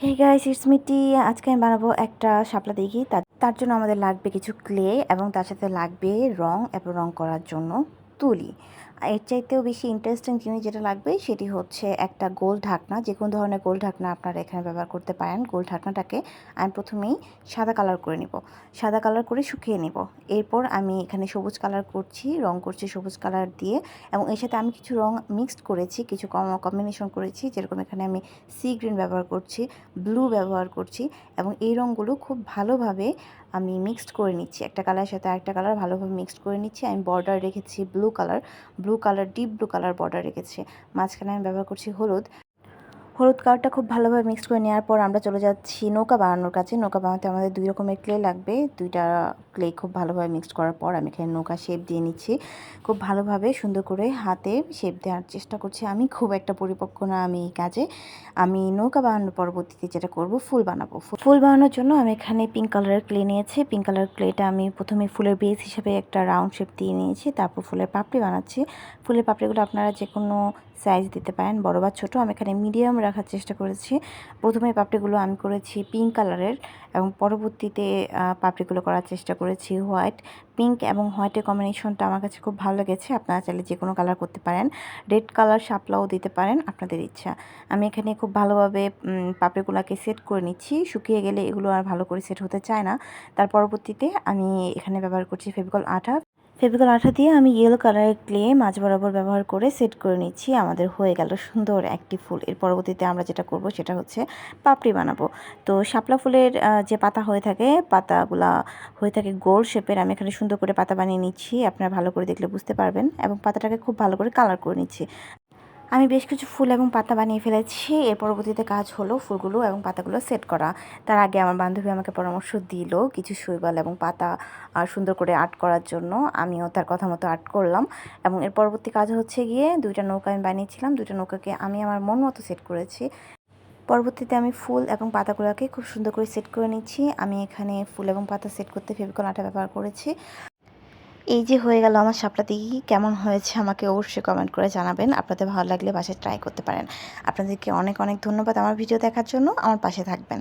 Hey guys, it's মিটি। আজকে আমি বানাবো একটা শাপলা দেখি। তার জন্য আমাদের লাগবে কিছু ক্লে এবং তার সাথে লাগবে রং এবং রং করার জন্য তুলি। এর চাইতেও বেশি ইন্টারেস্টিং জিনিস যেটা লাগবে সেটি হচ্ছে একটা গোল ঢাকনা। যে কোনো ধরনের গোল ঢাকনা আপনারা এখানে ব্যবহার করতে পারেন। গোল ঢাকনাটাকে আমি প্রথমেই সাদা কালার করে নিব, সাদা কালার করে শুকিয়ে নিব। এরপর আমি এখানে সবুজ কালার করছি, রং করছি সবুজ কালার দিয়ে, এবং এর সাথে আমি কিছু রং মিক্সড করেছি, কিছু কম্বিনেশন করেছি। যেরকম এখানে আমি সি গ্রিন ব্যবহার করছি, ব্লু ব্যবহার করছি, এবং এই রঙগুলো খুব ভালোভাবে আমি মিক্সড করে নিচ্ছি। একটা কালারের সাথে আরেকটা কালার ভালোভাবে মিক্সড করে নিচ্ছি। আমি বর্ডার রেখেছি blue colour deep blue colour border রেখেছি। মাঝখানে আমি ব্যবহার করছি হলুদ কালারটা খুব ভালোভাবে মিক্স করে নেওয়ার পর আমরা চলে যাচ্ছি নৌকা বানানোর কাছে। নৌকা বানাতে আমাদের 2 রকমের ক্লে লাগবে। 2টা ক্লে খুব ভালোভাবে মিক্সড করার পর আমি এখানে নৌকা শেপ দিয়ে নিচ্ছি। খুব ভালোভাবে সুন্দর করে হাতে শেপ দেওয়ার চেষ্টা করছি। আমি খুব একটা পরিপক্ক না আমি এই কাজে। আমি নৌকা বানানোর পরবর্তীতে যেটা করব, ফুল বানাবো। ফুল বানানোর জন্য আমি এখানে পিঙ্ক কালারের ক্লে নিয়েছি। পিঙ্ক কালার ক্লেটা আমি প্রথমে ফুলের বেস হিসেবে একটা রাউন্ড শেপ দিয়ে নিয়েছি। তারপর ফুলের পাপড়ি বানাচ্ছি। ফুলের পাপড়িগুলো আপনারা যে কোনো সাইজ দিতে পারেন, বড় বা ছোট। আমি এখানে মিডিয়াম রাখার চেষ্টা করেছি। প্রথমে পাপড়িগুলো আমি করেছি পিঙ্ক কালারের, এবং পরবর্তীতে পাপড়িগুলো করার চেষ্টা করেছি হোয়াইট। পিঙ্ক এবং হোয়াইটের কম্বিনেশনটা আমার কাছে খুব ভালো লেগেছে। আপনারা চাইলে যে কোনো কালার করতে পারেন, রেড কালার শাপলাও দিতে পারেন, আপনাদের ইচ্ছা। আমি এখানে খুব ভালোভাবে পাপড়িগুলোকে সেট করে নিচ্ছি। শুকিয়ে গেলে এগুলো আর ভালো করে সেট হতে চায় না। তার পরবর্তীতে আমি এখানে ব্যবহার করছি ফেভিকল আঠা। ফেভিকল আঠা দিয়ে আমি ইয়েলো কালারের ক্লে মাঝ বরাবর ব্যবহার করে সেট করে নিচ্ছি। আমাদের হয়ে গেল সুন্দর একটি ফুল। এর পরবর্তীতে আমরা যেটা করব সেটা হচ্ছে পাপড়ি বানাবো। তো শাপলা ফুলের যে পাতা হয়ে থাকে, পাতাগুলা হয়ে থাকে গোল শেপের। আমি এখানে সুন্দর করে পাতা বানিয়ে নিচ্ছি, আপনারা ভালো করে দেখলে বুঝতে পারবেন, এবং পাতাটাকে খুব ভালো করে কালার করে নিচ্ছি। আমি বেশ কিছু ফুল এবং পাতা বানিয়ে ফেলেছি। এর পরবর্তীতে কাজ হলো ফুলগুলো এবং পাতাগুলো সেট করা। তার আগে আমার বান্ধবী আমাকে পরামর্শ দিল কিছু শৈবাল এবং পাতা সুন্দর করে আর্ট করার জন্য। আমিও তার কথা মতো আর্ট করলাম, এবং এর পরবর্তী কাজ হচ্ছে গিয়ে 2টা নৌকা আমি বানিয়েছিলাম। 2টা নৌকাকে আমি আমার মন মতো সেট করেছি। পরবর্তীতে আমি ফুল এবং পাতাগুলোকে খুব সুন্দর করে সেট করে নিচ্ছি। আমি এখানে ফুল এবং পাতা সেট করতে ফেভিকল আঠা ব্যবহার করেছি। এই যে হয়ে গেল আমার শাপলা দিঘি। কেমন হয়েছে আমাকে অবশ্যই কমেন্ট করে জানাবেন। আপনাদের ভালো লাগলে বাসায় ট্রাই করতে পারেন। আপনাদেরকে অনেক অনেক ধন্যবাদ আমার ভিডিও দেখার জন্য। আমার পাশে থাকবেন।